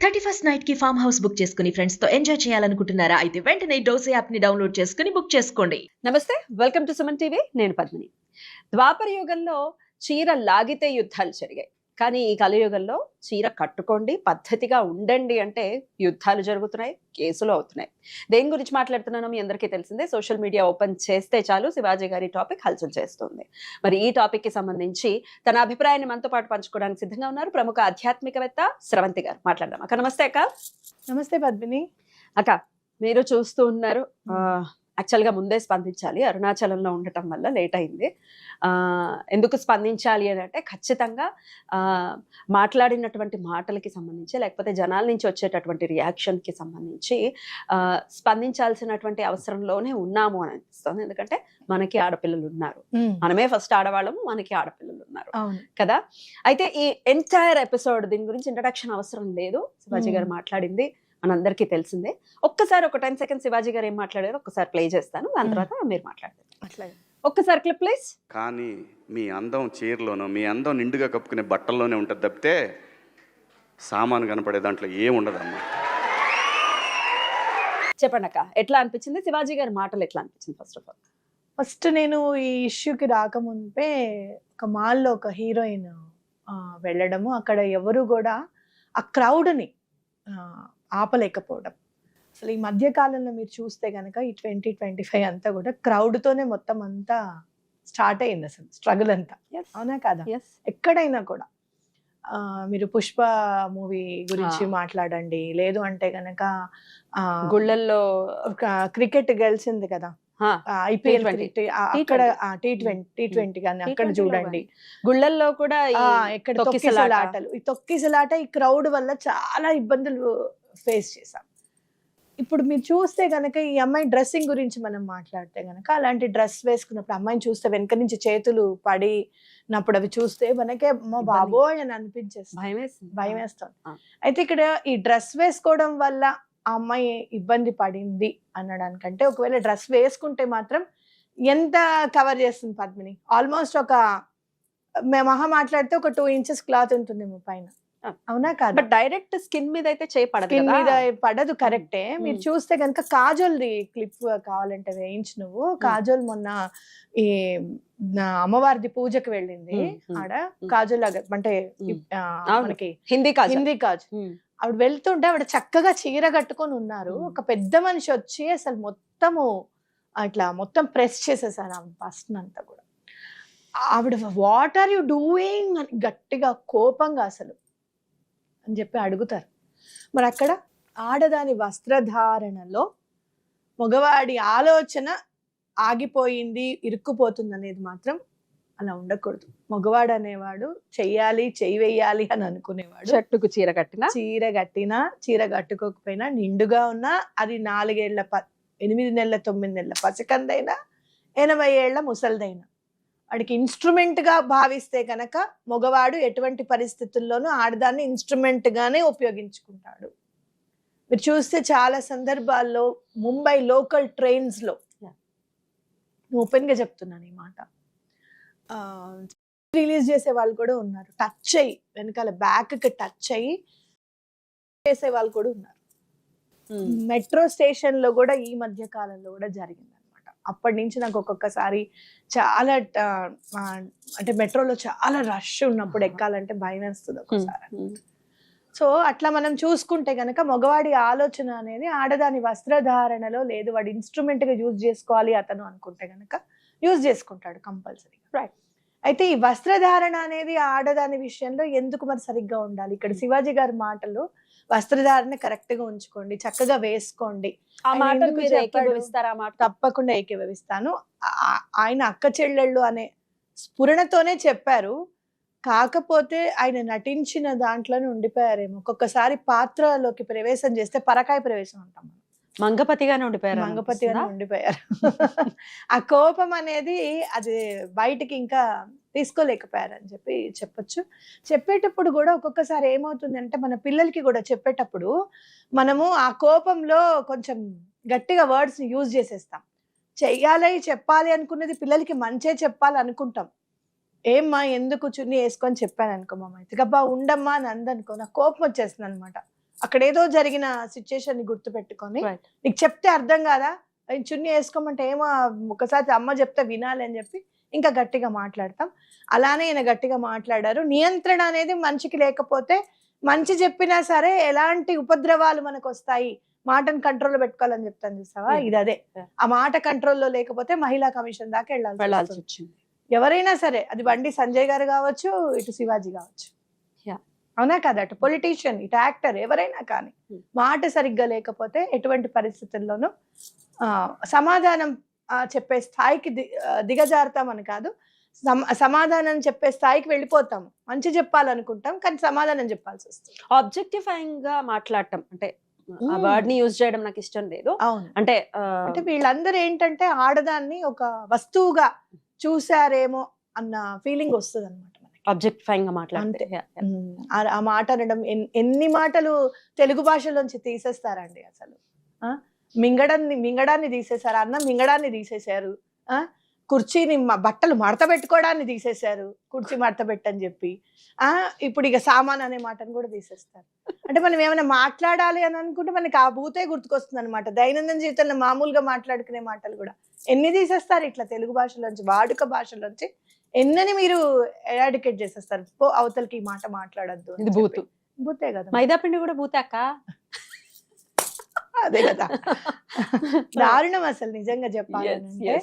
31st night కి farm house book చేసుకుని friends తో ఎంజాయ్ చేయాలనుకుంటున్నారా? అయితే వెంటనే డోసే యాప్ ని డౌన్లోడ్ చేసుకుని బుక్ చేసుకోండి. నమస్తే, వెల్కమ్ టు సుమన్ టీవీ. నేను పద్మిని. ద్వాపర యుగంలో చీర లాగితే యుద్ధాలు జరిగాయి, కానీ ఈ కలియుగంలో చీర కట్టుకోండి, పద్ధతిగా ఉండండి అంటే యుద్ధాలు జరుగుతున్నాయి, కేసులు అవుతున్నాయి. దేని గురించి మాట్లాడుతున్నానో మీ అందరికీ తెలిసిందే. సోషల్ మీడియా ఓపెన్ చేస్తే చాలు శివాజీ గారి టాపిక్ హల్చల్ చేస్తుంది. మరి ఈ టాపిక్ కి సంబంధించి తన అభిప్రాయాన్ని మనతో పాటు పంచుకోవడానికి సిద్ధంగా ఉన్నారు ప్రముఖ ఆధ్యాత్మికవేత్త స్రవంతి గారు. మాట్లాడదాం అక్క. నమస్తే అక్క. నమస్తే పద్మిని. అక్క, మీరు చూస్తూ ఉన్నారు, యాక్చువల్గా ముందే స్పందించాలి, అరుణాచలంలో ఉండటం వల్ల లేట్ అయింది. ఎందుకు స్పందించాలి అని అంటే ఖచ్చితంగా మాట్లాడినటువంటి మాటలకి సంబంధించి, లేకపోతే జనాల నుంచి వచ్చేటటువంటి రియాక్షన్కి సంబంధించి స్పందించాల్సినటువంటి అవసరంలోనే ఉన్నాము అని అనిపిస్తుంది. ఎందుకంటే మనకి ఆడపిల్లలు ఉన్నారు, మనమే ఫస్ట్ ఆడవాళ్ళము, మనకి ఆడపిల్లలు ఉన్నారు కదా. అయితే ఈ ఎంటైర్ ఎపిసోడ్ దీని గురించి ఇంట్రడక్షన్ అవసరం లేదు, శివాజీ గారు మాట్లాడింది మనందరికీ తెలిసిందే. ఒక్కసారి ఒక 10 seconds శివాజీ గారు ఏం మాట్లాడారో ఒక్కసారి ప్లే చేస్తాను, దాని తర్వాత మీరు మాట్లాడతారు. ఒక్కసారి క్లిప్ ప్లీజ్. కానీ మీ అందం చీరలోనో, మీ అందం నిండుగా కప్పుకునే బట్టల్లోనే ఉంటుంది తప్పితే సామాను కనపడే దాంట్లో ఏముండదమ్మా. చెప్పండి అక్క, ఎట్లా అనిపించింది శివాజీ గారి మాటలు? ఎట్లా అనిపించింది? ఫస్ట్ నేను ఈ ఇష్యూకి రాకముందే ఒక మాల్లో ఒక హీరోయిన్ వెళ్ళడము, అక్కడ ఎవరు కూడా ఆ క్రౌడ్ని ఆపలేకపోవడం. అసలు ఈ మధ్య కాలంలో మీరు చూస్తే కనుక ఈ 2025 అంతా కూడా క్రౌడ్తోనే మొత్తం అంతా స్టార్ట్ అయింది, అసలు స్ట్రగుల్ అంతా. అవునా కాదా? ఎక్కడైనా కూడా మీరు పుష్ప మూవీ గురించి మాట్లాడండి, లేదు అంటే కనుక గుళ్ళల్లో క్రికెట్ గెలిచింది కదా IPL, అక్కడ T20 కానీ అక్కడ చూడండి, గుళ్ళల్లో కూడా ఇక్కడ తొక్కిసలాటలు, ఈ తొక్కిసలాట ఈ క్రౌడ్ వల్ల చాలా ఇబ్బందులు ఫేస్ చేశాం. ఇప్పుడు మీరు చూస్తే గనక ఈ అమ్మాయి డ్రెస్సింగ్ గురించి మనం మాట్లాడితే గనక, అలాంటి డ్రెస్ వేసుకున్నప్పుడు అమ్మాయిని చూస్తే వెనక నుంచి చేతులు పడినప్పుడు అవి చూస్తే మనకే మా బాబోయ్ అని అనిపించేస్తుంది, భయం వేస్తుంది. అయితే ఇక్కడ ఈ డ్రెస్ వేసుకోవడం వల్ల ఆ అమ్మాయి ఇబ్బంది పడింది అనడానికంటే, ఒకవేళ డ్రెస్ వేసుకుంటే మాత్రం ఎంత కవర్ చేస్తుంది పద్మిని? ఆల్మోస్ట్ ఒక మహా మాట్లాడితే ఒక 2 inches క్లాత్ ఉంటుంది పైన. అవునా కాదు? బట్ డైరెక్ట్ స్కిన్ మీద అయితే చేయపడదు, స్కిన్ మీద పడదు, కరెక్టే. మీరు చూస్తే కనుక కాజోల్ది క్లిప్ కావాలంటే వేయించి, నువ్వు కాజోల్ మొన్న ఈ అమ్మవారిది పూజకి వెళ్ళింది, ఆడ కాజోల్ లాగా అంటే మనకి హిందీ కాజోల్, ఆవిడ వెళ్తుంటే ఆవిడ చక్కగా చీర కట్టుకొని ఉన్నారు. ఒక పెద్ద మనిషి వచ్చి అసలు మొత్తము అట్లా మొత్తం ప్రెస్ చేసేసారు ఆవిడ ఫస్ట్ అంతా కూడా. ఆవిడ వాట్ ఆర్ యు డూయింగ్ అని గట్టిగా కోపంగా అసలు అని చెప్పి అడుగుతారు. మరి అక్కడ ఆడదాని వస్త్రధారణలో మగవాడి ఆలోచన ఆగిపోయింది, ఇరుక్కుపోతుంది అనేది మాత్రం అలా ఉండకూడదు. మగవాడు అనేవాడు చెయ్యాలి, చెయ్యి వేయాలి అని అనుకునేవాడు. చెట్టుకు చీర కట్టినా, చీర కట్టుకోకపోయినా, నిండుగా ఉన్నా, అది 4 ఏళ్ల 8 నెలల 9 నెలల పసికందైనా 80 ఏళ్ల ముసల్దైనా, వాడికి ఇన్స్ట్రుమెంట్ గా భావిస్తే కనుక మగవాడు ఎటువంటి పరిస్థితుల్లోనూ ఆడదాన్ని ఇన్స్ట్రుమెంట్ గానే ఉపయోగించుకుంటాడు. మీరు చూస్తే చాలా సందర్భాల్లో ముంబై లోకల్ ట్రైన్స్ లో, ఓపెన్ గా చెప్తున్నాను ఈ మాట, రిలీజ్ చేసే వాళ్ళు కూడా ఉన్నారు. టచ్ అయ్యి వెనకాల బ్యాక్ కి టచ్ అయ్యి చేసే వాళ్ళు కూడా ఉన్నారు. మెట్రో స్టేషన్ లో కూడా ఈ మధ్య కాలంలో కూడా జరిగింది అనమాట. అప్పటి నుంచి నాకు ఒక్కొక్కసారి చాలా అంటే మెట్రోలో చాలా రష్ ఉన్నప్పుడు ఎక్కాలంటే భయం వేస్తుంది ఒకసారి. సో అట్లా మనం చూసుకుంటే గనక మగవాడి ఆలోచన అనేది ఆడదాని వస్త్రధారణలో లేదు, వాడు ఇన్స్ట్రుమెంట్ గా యూజ్ చేసుకోవాలి అతను అనుకుంటే గనక యూజ్ చేసుకుంటాడు కంపల్సరీ. రైట్. అయితే ఈ వస్త్రధారణ అనేది ఆడదాని విషయంలో ఎందుకు మరి సరిగ్గా ఉండాలి? ఇక్కడ శివాజీ గారి మాటలు వస్త్రధారణ కరెక్ట్ గా ఉంచుకోండి, చక్కగా వేసుకోండి. తప్పకుండా ఏకీభవిస్తాను. ఆయన అక్క చెల్లెళ్ళు అనే స్ఫురణతోనే చెప్పారు, కాకపోతే ఆయన నటించిన దాంట్లోనే ఉండిపోయారేమో. ఒక్కొక్కసారి పాత్రలోకి ప్రవేశం చేస్తే పరకాయ ప్రవేశం అంటాం, మంగపతిగానే ఉండిపోయారు. ఆ కోపం అనేది అది బయటికి ఇంకా తీసుకోలేకపోయారని చెప్పొచ్చు. చెప్పేటప్పుడు కూడా ఒక్కొక్కసారి ఏమవుతుంది అంటే, మన పిల్లలకి కూడా చెప్పేటప్పుడు మనము ఆ కోపంలో కొంచెం గట్టిగా వర్డ్స్ యూజ్ చేసేస్తాం. చెయ్యాలి, చెప్పాలి అనుకున్నది పిల్లలకి మంచే చెప్పాలి అనుకుంటాం. ఏమ్మా ఎందుకు చున్నీ వేసుకొని చెప్పాను అనుకో, మా అయితే గబ్బా ఉండమ్మా అని అందనుకో, నాకు కోపం వచ్చేస్తుంది అనమాట. అక్కడ ఏదో జరిగిన సిచ్యుయేషన్ ని గుర్తు పెట్టుకొని Right. నీకు చెప్తే అర్థం కాదా, చున్నీ వేసుకోమంటే ఏమో ఒకసారి అమ్మ చెప్తే వినాలి అని చెప్పి ఇంకా గట్టిగా మాట్లాడతాం. అలానే ఈయన గట్టిగా మాట్లాడారు. నియంత్రణ అనేది మనిషికి లేకపోతే మంచి చెప్పినా సరే ఎలాంటి ఉపద్రవాలు మనకు వస్తాయి, మాటను కంట్రోల్లో పెట్టుకోవాలని చెప్తాను చూసావా, Yeah. ఇది అదే. Yeah. ఆ మాట కంట్రోల్లో లేకపోతే మహిళా కమిషన్ దాకా వెళ్ళాల్సి వెళ్ళాల్సి వస్తుంది. వచ్చింది. ఎవరైనా సరే, అది బండి సంజయ్ గారు కావచ్చు, ఇటు శివాజీ కావచ్చు, Yeah. అవునా కదా, అటు పొలిటీషియన్ ఇటు యాక్టర్ ఎవరైనా కానీ మాట సరిగ్గా లేకపోతే ఎటువంటి పరిస్థితుల్లోనూ సమాధానం చెప్పే స్థాయికి దిగజారుతామని కాదు, సమాధానం చెప్పే స్థాయికి వెళ్ళిపోతాం. మంచి చెప్పాలనుకుంటాం కానీ సమాధానం చెప్పాల్సి వస్తుంది. ఆబ్జెక్టిఫైయింగ్ గా మాట్లాడటం అంటే ఆ వర్డ్ ని యూజ్ చేయడం నాకు ఇష్టం లేదు. అవును, అంటే అంటే వీళ్ళందరూ ఏంటంటే ఆడదాన్ని ఒక వస్తువుగా చూసారేమో అన్న ఫీలింగ్ వస్తుంది అనమాట. ఆబ్జెక్టిఫైయింగ్ గా మాట్లాడితే ఆ మాట అనడం, ఎన్ని మాటలు తెలుగు భాషలోంచి తీసేస్తారండి అసలు. మింగడాన్ని తీసేశారు, అన్నం మింగడాన్ని తీసేశారు, కుర్చీని బట్టలు మడత పెట్టుకోవడాన్ని తీసేశారు, కుర్చీ మడత పెట్టని చెప్పి. ఇప్పుడు ఇక సామాన్ అనే మాటను కూడా తీసేస్తారు. అంటే మనం ఏమైనా మాట్లాడాలి అని అనుకుంటే మనకి ఆ భూతే గుర్తుకొస్తుంది అనమాట. దైనందిన జీవితంలో మామూలుగా మాట్లాడుకునే మాటలు కూడా ఎన్ని తీసేస్తారు ఇట్లా తెలుగు భాషలోంచి, వాడుక భాషలోంచి ఎన్నని మీరు ఎరాడికేట్ చేసేస్తారు. అవతలకి ఈ మాట మాట్లాడద్దు, ఇది బూతు. బూతే కదా, మైదా పిండి కూడా బూతాక. అదే కదా దారుణం అసలు నిజంగా చెప్పాలంటే.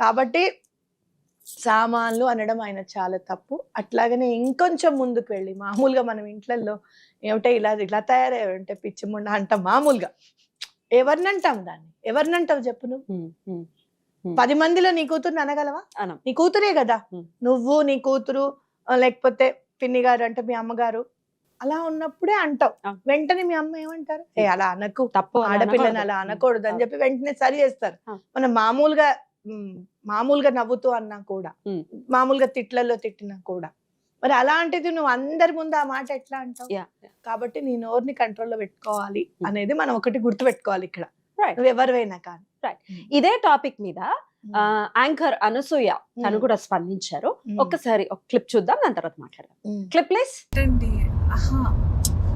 కాబట్టి సామాన్లు అనడం ఆయన చాలా తప్పు. అట్లాగనే ఇంకొంచెం ముందుకు వెళ్ళి మామూలుగా మనం ఇంట్లలో ఏమిటో ఇలా తయారయ్యారంటే పిచ్చి ముండ అంటాం మామూలుగా. ఎవరినంటాం దాన్ని, ఎవరినంటావు చెప్పు నువ్వు? 10 మందిలో నీ కూతురుని అనగలవా? నీ కూతురే కదా, నువ్వు నీ కూతురు లేకపోతే పిన్ని గారు అంటే మీ అమ్మగారు అలా ఉన్నప్పుడే అంటావు. వెంటనే మీ అమ్మ ఏమంటారు, అలా అనకు, తప్పు, ఆడపిల్లని అలా అనకూడదు అని చెప్పి వెంటనే సరి చేస్తారు. మనం మామూలుగా నవ్వుతూ అన్నా కూడా, మామూలుగా తిట్లలో తిట్టినా కూడా. మరి అలాంటిది నువ్వు అందరి ముందు ఆ మాట ఎట్లా అంటావు? కాబట్టి నీ నోరుని కంట్రోల్లో పెట్టుకోవాలి అనేది మనం ఒకటి గుర్తు పెట్టుకోవాలి ఇక్కడ, నువ్వు ఎవరివైనా కానీ. ఇదే టాపిక్ మీద యాంకర్ అనసూయ తను కూడా స్పందించారు. ఒక్కసారి ఒక క్లిప్ చూద్దాం, దాని తర్వాత మాట్లాడదాం. Clip please.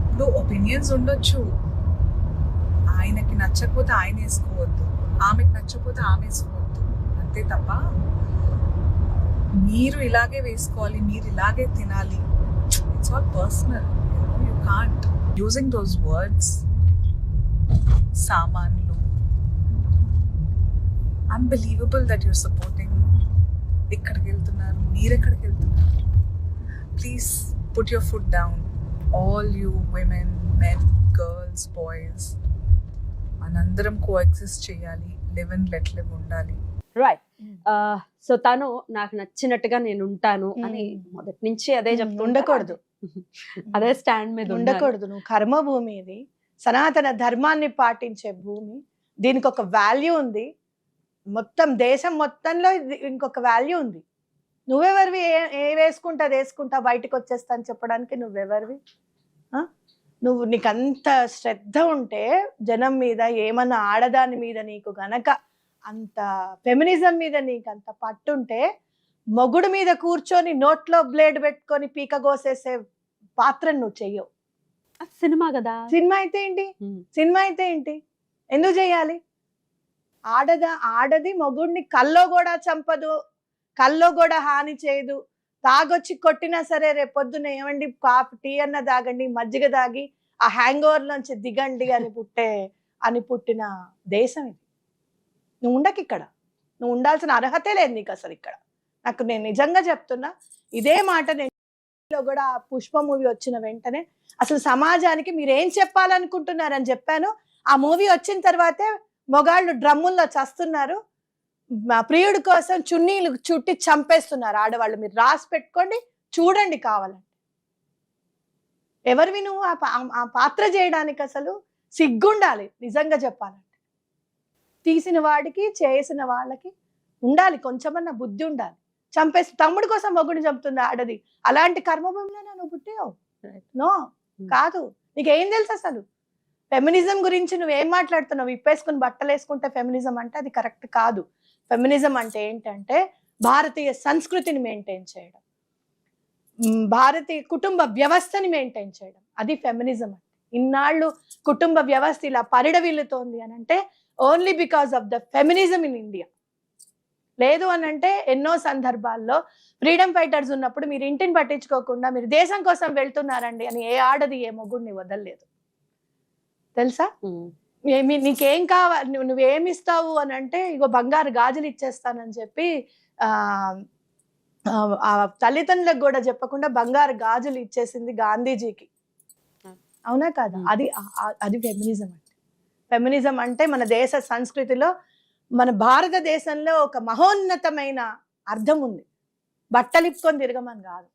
ఇప్పుడు ఒపీనియన్స్ ఉండొచ్చు, ఆయనకి నచ్చకపోతే ఆయన వేసుకోవద్దు, ఆమెకి నచ్చకపోతే ఆమె వేసుకోవద్దు, అంతే తప్ప మీరు ఇలాగే వేసుకోవాలి, మీరు ఇలాగే తినాలి, it's all personal. You can't using those words. సామాన్లు, unbelievable that you're supporting. ఎక్కడికి వెళ్తున్నారు, మీరెక్కడికి వెళ్తున్నారు? Please put your foot down, all you women, men, girls, boys, మనందరం కోఎగ్జిస్ట్ చేయాలి, లివ్ అండ్ లెట్ లివ్ ఉండాలి. రైట్. సో తను నాకు నచ్చినట్టుగా నేను ఉంటాను అని మొదటి నుంచి అదే చెప్తూ ఉండకూడదు, అదే స్టాండ్ మీద ఉండకూడదు. నువ్వు కర్మభూమి, ఇది సనాతన ధర్మాన్ని పాటించే భూమి, దీనికి ఒక వాల్యూ ఉంది. మొత్తం దేశం మొత్తంలో ఇంకొక వాల్యూ ఉంది. నువ్వెవరివి? ఏ వేసుకుంటా వేసుకుంటా బయటకు వచ్చేస్తా అని చెప్పడానికి నువ్వెవరివి? నీకు అంత శ్రద్ధ ఉంటే జనం మీద, ఏమన్నా ఆడదాని మీద నీకు గనక అంత ఫెమినిజం మీద నీకు అంత పట్టుంటే, మొగుడు మీద కూర్చొని నోట్లో బ్లేడ్ పెట్టుకొని పీక కోసేసే పాత్ర నువ్వు చెయ్యవు. సినిమా కదా, సినిమా అయితే ఏంటి, ఎందుకు చెయ్యాలి? ఆడది మొగుడిని కల్లో కూడా చంపదు, కల్లో కూడా హాని చేయదు. తాగొచ్చి కొట్టినా సరే రేపొద్దున ఏమండి కాఫీ టీ అన్న తాగండి, మజ్జిగ తాగి ఆ హ్యాంగ్ ఓవర్ నుంచి దిగండి అని పుట్టిన దేశం ఇది. నువ్వు ఉండకి ఇక్కడ, నువ్వు ఉండాల్సిన అర్హతే లేదు నీకు అసలు ఇక్కడ. నేను నిజంగా చెప్తున్నా ఇదే మాట. నేను కూడా ఆ పుష్ప మూవీ వచ్చిన వెంటనే అసలు సమాజానికి మీరు ఏం చెప్పాలనుకుంటున్నారని చెప్పాను. ఆ మూవీ వచ్చిన తర్వాతే మొగాళ్ళు డ్రమ్ముల్లో చస్తున్నారు, ప్రియుడి కోసం చున్నీలు చుట్టి చంపేస్తున్నారు ఆడవాళ్ళు. మీరు రాసి పెట్టుకోండి, చూడండి కావాలంటే. ఎవరివి నువ్వు ఆ పాత్ర చేయడానికి? అసలు సిగ్గుండాలి నిజంగా చెప్పాలంటే. తీసిన వాడికి చేసిన వాళ్ళకి ఉండాలి, కొంచెమన్నా బుద్ధి ఉండాలి. చంపేసి తమ్ముడి కోసం మొగుడిని చంపుతుంది ఆడది. అలాంటి కర్మభూమిలో నువ్వు పుట్టావు? నో, కాదు. నీకేం తెలుసు అసలు? ఫెమినిజం గురించి నువ్వేం మాట్లాడుతున్నావు? విప్పేసుకుని బట్టలు వేసుకుంటే ఫెమినిజం అంటే అది కరెక్ట్ కాదు. ఫెమినిజం అంటే ఏంటంటే భారతీయ సంస్కృతిని మెయింటైన్ చేయడం, భారతీయ కుటుంబ వ్యవస్థని మెయింటైన్ చేయడం, అది ఫెమినిజం అంటే. ఇన్నాళ్ళు కుటుంబ వ్యవస్థ ఇలా పరిడవిల్లుతోంది అని అంటే only because of the feminism in India. లేదు అని అంటే ఎన్నో సందర్భాల్లో ఫ్రీడమ్ ఫైటర్స్ ఉన్నప్పుడు మీరు ఇంటిని పట్టించుకోకుండా మీరు దేశం కోసం వెళ్తున్నారండి అని ఏ ఆడది ఏ మొగుడిని వదలలేదు తెలుసా. నీకేం కావాలి, నువ్వేమి ఇస్తావు అని అంటే ఇగో బంగారు గాజులు ఇచ్చేస్తానని చెప్పి ఆ తల్లిదండ్రులకు కూడా చెప్పకుండా బంగారు గాజులు ఇచ్చేసింది గాంధీజీకి. అవునా కాదా? అది ఫెమినిజం అంటే. ఫెమినిజం అంటే మన దేశ సంస్కృతిలో మన భారతదేశంలో ఒక మహోన్నతమైన అర్థం ఉంది. బట్టలిప్పుకొని తిరగమని కాదు.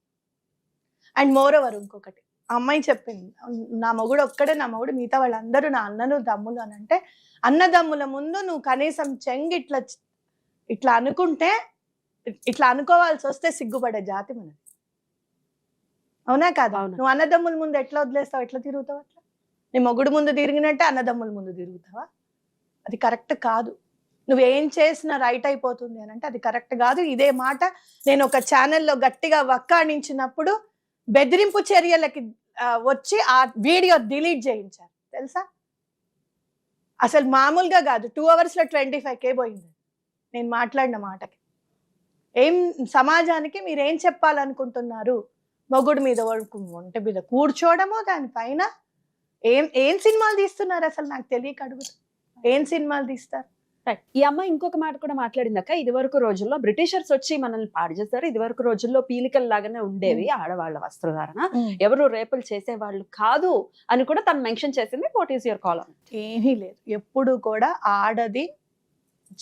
అండ్ మోర్ ఓవర్ ఇంకొకటి అమ్మాయి చెప్పింది, నా మొగుడు ఒక్కడే నా మొగుడు, మిగతా వాళ్ళందరూ నా అన్నలు తమ్ములు అని అంటే అన్నదమ్ముల ముందు నువ్వు కనీసం చెంగి ఇట్లా అనుకుంటే, ఇట్లా అనుకోవాల్సి వస్తే సిగ్గుపడే జాతి మనది. అవునా కాదా? నువ్వు అన్నదమ్ముల ముందు ఎట్లా వదిలేస్తావు, ఎట్లా తిరుగుతావు? అట్లా నీ మొగుడు ముందు తిరిగినట్టే అన్నదమ్ముల ముందు తిరుగుతావా? అది కరెక్ట్ కాదు. నువ్వేం చేసినా రైట్ అయిపోతుంది అని అంటే అది కరెక్ట్ కాదు. ఇదే మాట నేను ఒక ఛానల్లో గట్టిగా వక్కాణించినప్పుడు బెదిరింపు చర్యలకి వచ్చి ఆ వీడియో డిలీట్ చేయించారు తెలుసా. అసలు మామూలుగా కాదు, 2 hours లో 25K పోయింది నేను మాట్లాడిన మాటకి. ఏం సమాజానికి మీరేం చెప్పాలనుకుంటున్నారు? మొగుడు మీద ఒంటి మీద కూర్చోవడము, దానిపైన ఏం సినిమాలు తీస్తున్నారు అసలు నాకు తెలియక అడుగుతా. ఏం సినిమాలు తీస్తారు? ఈ అమ్మాయి ఇంకొక మాట కూడా మాట్లాడిందాక, ఇది వరకు రోజుల్లో బ్రిటిషర్స్ వచ్చి మనల్ని పాడు చేస్తారు, ఇది వరకు రోజుల్లో పీలికల్ లాగానే ఉండేవి ఆడవాళ్ళ వస్త్రధారణ, ఎవరు రేపులు చేసేవాళ్ళు కాదు అని కూడా తను మెన్షన్ చేసింది. What is your call? ఏమీ లేదు. ఎప్పుడు కూడా ఆడది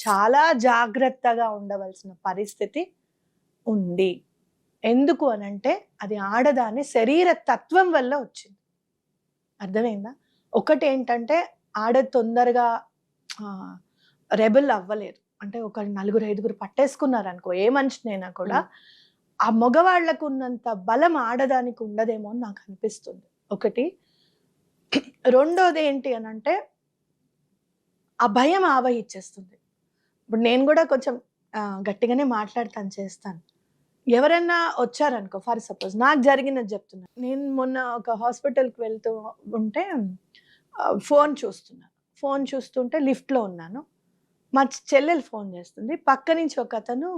చాలా జాగ్రత్తగా ఉండవలసిన పరిస్థితి ఉంది. ఎందుకు అనంటే అది ఆడదాని శరీర తత్వం వల్ల వచ్చింది. అర్థమైందా? ఒకటి ఏంటంటే ఆడ తొందరగా రెబెల్ అవ్వలేదు. అంటే ఒక 4-5 పట్టేసుకున్నారు అనుకో, ఏ మనిషినైనా కూడా ఆ మగవాళ్లకు ఉన్నంత బలం ఆడదానికి ఉండదేమో అని నాకు అనిపిస్తుంది. ఒకటి. రెండోది ఏంటి అనంటే ఆ భయం ఆవహించేస్తుంది. ఇప్పుడు నేను కూడా కొంచెం గట్టిగానే మాట్లాడతాను, చేస్తాను. ఎవరన్నా వచ్చారనుకో, ఫర్ సపోజ్ నాకు జరిగినది చెప్తున్నా. నేను మొన్న ఒక హాస్పిటల్కి వెళ్తూ ఉంటే ఫోన్ చూస్తుంటే లిఫ్ట్లో ఉన్నాను. మా చెల్లెలు ఫోన్ చేస్తుంది. పక్క నుంచి ఒక అతను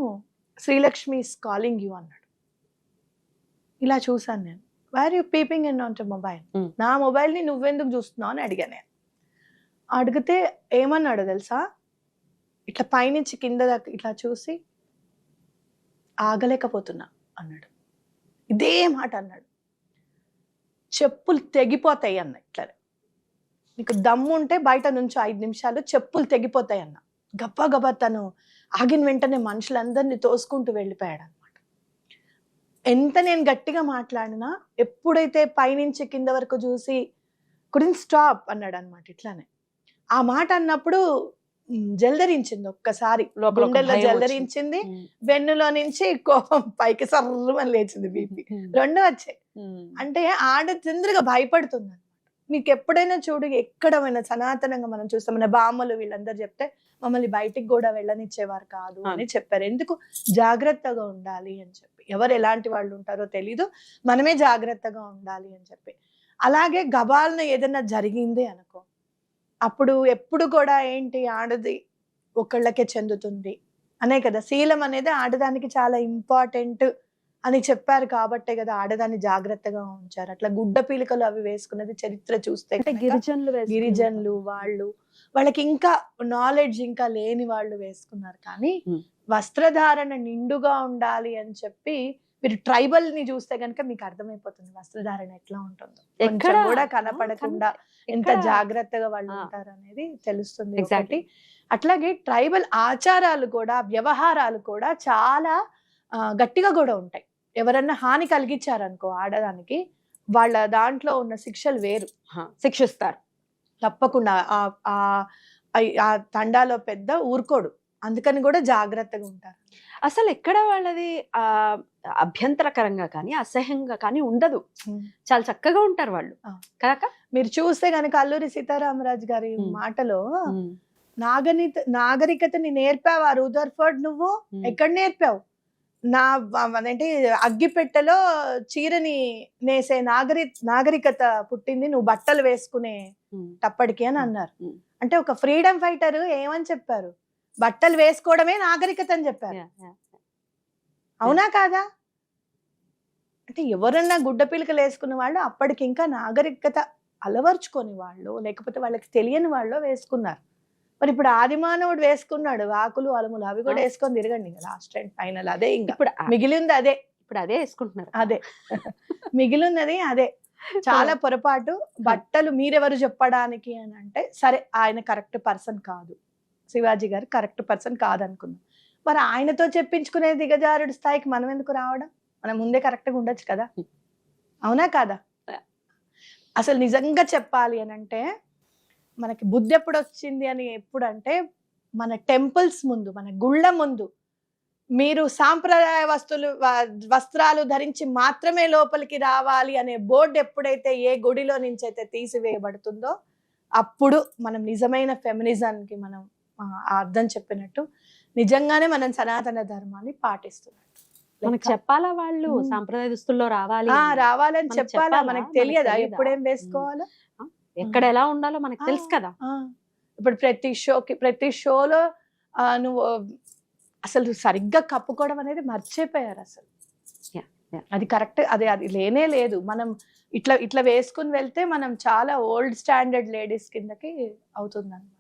శ్రీలక్ష్మి ఈస్ కాలింగ్ యూ అన్నాడు. ఇలా చూసాను నేను. Wire you peeping in on to mobile? నా మొబైల్ని నువ్వెందుకు చూస్తున్నావు అని అడిగా నేను. అడిగితే ఏమన్నాడు తెలుసా? ఇట్లా పైనుంచి కింద దాకా ఇట్లా చూసి ఆగలేకపోతున్నా అన్నాడు. ఇదే మాట అన్నాడు. చెప్పులు తెగిపోతాయి అన్న. ఇట్లా నీకు దమ్ము ఉంటే బయట నుంచి 5 నిమిషాలు చెప్పులు తెగిపోతాయి అన్న. గబ్బా తను ఆగిన వెంటనే మనుషులందరినీ తోసుకుంటూ వెళ్ళిపోయాడు అనమాట. ఎంత నేను గట్టిగా మాట్లాడినా ఎప్పుడైతే పైనుంచి కింద వరకు చూసి కుడెంట్ స్టాప్ అన్నాడు అనమాట. ఇట్లానే ఆ మాట అన్నప్పుడు జల్దరించింది, ఒక్కసారి గుండెల్లో జల్దరించింది, వెన్నులో నుంచి కోపం పైకి సర్రమని లేచింది, బీపీ 2 వచ్చాయి. అంటే ఆడ తొందరగా భయపడుతుంది అనమాట. మీకు ఎప్పుడైనా చూడు, ఎక్కడైనా సనాతనంగా మనం చూస్తాం, మన బామ్మలు వీళ్ళందరూ చెప్తే మమ్మల్ని బయటికి కూడా వెళ్ళనిచ్చేవారు కాదు అని చెప్పారు. ఎందుకు? జాగ్రత్తగా ఉండాలి అని చెప్పి. ఎవరు ఎలాంటి వాళ్ళు ఉంటారో తెలీదు, మనమే జాగ్రత్తగా ఉండాలి అని చెప్పి. అలాగే గబాల్న ఏదైనా జరిగింది అనుకో, అప్పుడు ఎప్పుడు కూడా ఏంటి, ఆడది ఒకళ్ళకే చెందుతుంది అనే కదా. శీలం అనేది ఆడదానికి చాలా ఇంపార్టెంట్ అని చెప్పారు కాబట్టే కదా ఆడదాన్ని జాగ్రత్తగా ఉంచారు. అట్లా గుడ్డ పీలికలు అవి వేసుకున్నది చరిత్ర చూస్తే గిరిజనులు వాళ్ళకి ఇంకా నాలెడ్జ్ ఇంకా లేని వాళ్ళు వేసుకున్నారు. కానీ వస్త్రధారణ నిండుగా ఉండాలి అని చెప్పి మీరు ట్రైబల్ ని చూస్తే కనుక మీకు అర్థమైపోతుంది వస్త్రధారణ ఎట్లా ఉంటుందో. ఎక్కడ కూడా కనపడకుండా ఎంత జాగ్రత్తగా వాళ్ళు ఉంటారు అనేది తెలుస్తుంది. ఒకటి. అట్లాగే ట్రైబల్ ఆచారాలు కూడా, వ్యవహారాలు కూడా చాలా గట్టిగా కూడా ఉంటాయి. ఎవరన్నా హాని కలిగించారనుకో ఆడదానికి, వాళ్ళ దాంట్లో ఉన్న శిక్షలు వేరు, శిక్షిస్తారు తప్పకుండా. ఆ తండాలో పెద్ద ఊరుకోడు, అందుకని కూడా జాగ్రత్తగా ఉంటారు. అసలు ఎక్కడ వాళ్ళది అభ్యంతరకరంగా కానీ అసహ్యంగా కానీ ఉండదు, చాలా చక్కగా ఉంటారు వాళ్ళు. కాక మీరు చూస్తే కనుక అల్లూరి సీతారామరాజు గారి మాటలో నాగరికతని నేర్పావా రూదర్ఫర్డ్? నువ్వు ఎక్కడ నేర్పావు? అదేంటి అగ్గిపెట్టెలో చీరని నేసే నాగరికత పుట్టింది నువ్వు బట్టలు వేసుకునే టప్పటికి అని అన్నారు. అంటే ఒక ఫ్రీడమ్ ఫైటర్ ఏమని చెప్పారు, బట్టలు వేసుకోవడమే నాగరికత అని చెప్పారు. అవునా కాదా? అంటే ఎవరన్నా గుడ్డ పిలకలు వేసుకున్న వాళ్ళు అప్పటికి ఇంకా నాగరికత అలవర్చుకొని వాళ్ళు, లేకపోతే వాళ్ళకి తెలియని వాళ్ళు వేసుకున్నారు. మరి ఇప్పుడు ఆదిమానవుడు వేసుకున్నాడు ఆకులు అలములు, అవి కూడా వేసుకొని తిరగండి లాస్ట్ అండ్ ఫైనల్. అదే ఇంకా ఇప్పుడు మిగిలింది అదే. ఇప్పుడు అదే వేసుకుంటున్నారు. అదే మిగిలినది అదే. చాలా పొరపాటు. బట్టలు మీరెవరు చెప్పడానికి అని అంటే, సరే ఆయన కరెక్ట్ పర్సన్ కాదు, శివాజీ గారు కరెక్ట్ పర్సన్ కాదనుకుందాం. మరి ఆయనతో చెప్పించుకునే దిగజారుడు స్థాయికి మనం ఎందుకు రావడం? మనం ముందే కరెక్ట్గా ఉండొచ్చు కదా. అవునా కాదా? అసలు నిజంగా చెప్పాలి అని అంటే, మనకి బుద్ధి ఎప్పుడు వచ్చింది అని ఎప్పుడంటే, మన టెంపుల్స్ ముందు, మన గుళ్ళ ముందు మీరు సాంప్రదాయ వస్త్రాలు ధరించి మాత్రమే లోపలికి రావాలి అనే బోర్డు ఎప్పుడైతే ఏ గుడిలో నుంచి అయితే తీసివేయబడుతుందో, అప్పుడు మనం నిజమైన ఫెమినిజానికి మనం అర్థం చెప్పినట్టు నిజంగానే మనం సనాతన ధర్మాన్ని పాటిస్తున్నట్టు. మనకు చెప్పాలా వాళ్ళు సాంప్రదాయ దుస్తుల్లో రావాలి రావాలని చెప్పాలా? మనకు తెలియదా ఎప్పుడేం వేసుకోవాలో, ఎక్కడ ఎలా ఉండాలో మనకు తెలుసు కదా. ఇప్పుడు ప్రతి షోలో నువ్వు అసలు సరిగ్గా కప్పుకోవడం అనేది మర్చిపోయారు అసలు. అది కరెక్ట్, అది లేనే లేదు. మనం ఇట్లా వేసుకుని వెళ్తే మనం చాలా ఓల్డ్ స్టాండర్డ్ లేడీస్ కిందకి అవుతుంది అనమాట.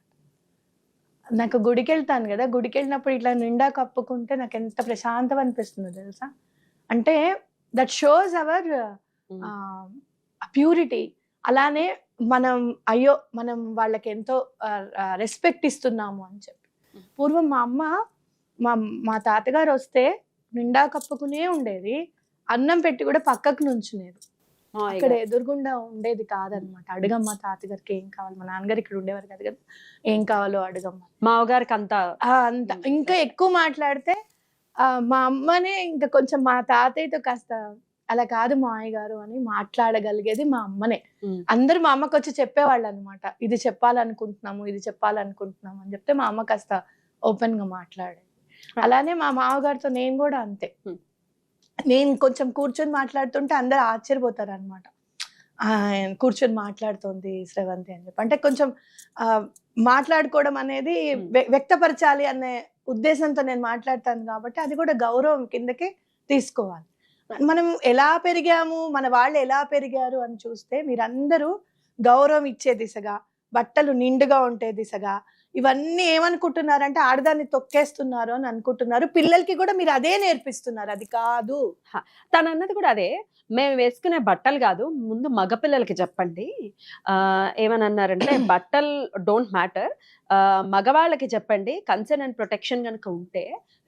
నాకు గుడికి వెళ్తాను కదా, గుడికి వెళ్ళినప్పుడు ఇట్లా నిండా కప్పుకుంటే నాకు ఎంత ప్రశాంతం అనిపిస్తుందో తెలుసా. అంటే దట్ షోస్ అవర్ ప్యూరిటీ. అలానే మనం వాళ్ళకి ఎంతో రెస్పెక్ట్ ఇస్తున్నాము అని చెప్పి. పూర్వం మా తాతగారు వస్తే నిండా కప్పుకునే ఉండేది, అన్నం పెట్టి కూడా పక్కకు నుంచునేది. అక్కడ ఎదురుగుండా ఉండేది కాదనమాట. అడగమ్మ తాతగారికి ఏం కావాలి, మా నాన్నగారు ఇక్కడ ఉండేవారు కదా కదా, ఏం కావాలో అడగమ్మ. మావగారికి అంత ఇంకా ఎక్కువ మాట్లాడితే మా అమ్మనే ఇంకా కొంచెం మా తాతయ్యతో కాస్త అలా కాదు మావయ్య గారు అని మాట్లాడగలిగేది మా అమ్మనే. అందరూ మా అమ్మకి వచ్చి చెప్పేవాళ్ళు అనమాట, ఇది చెప్పాలనుకుంటున్నాము అని చెప్తే మా అమ్మ కాస్త ఓపెన్ గా మాట్లాడేది. అలానే మా మామగారితో నేను కూడా అంతే. నేను కొంచెం కూర్చొని మాట్లాడుతుంటే అందరు ఆశ్చర్యపోతారు అనమాట, కూర్చొని మాట్లాడుతుంది శ్రవంతి అని చెప్పి. అంటే కొంచెం మాట్లాడుకోవడం అనేది వ్యక్తపరచాలి అనే ఉద్దేశంతో నేను మాట్లాడతాను కాబట్టి అది కూడా గౌరవం కిందకి తీసుకోవాలి. మనం ఎలా పెరిగాము, మన వాళ్ళు ఎలా పెరిగారు అని చూస్తే మీరందరూ గౌరవం ఇచ్చే దిశగా, బట్టలు నిండుగా ఉంటే దిశగా, ఇవన్నీ ఏమనుకుంటున్నారంటే ఆడదాన్ని తొక్కేస్తున్నారు అని అనుకుంటున్నారు. పిల్లలకి కూడా మీరు అదే నేర్పిస్తున్నారు, అది కాదు. తను అన్నది కూడా అదే, మేము వేసుకునే బట్టలు కాదు, ముందు మగపిల్లలకి చెప్పండి. ఏమని అన్నారంటే బట్టలు డోంట్ మ్యాటర్, మగవాళ్ళకి చెప్పండి, కన్సర్న్ అండ్ ప్రొటెక్షన్ కనుక ఉంటే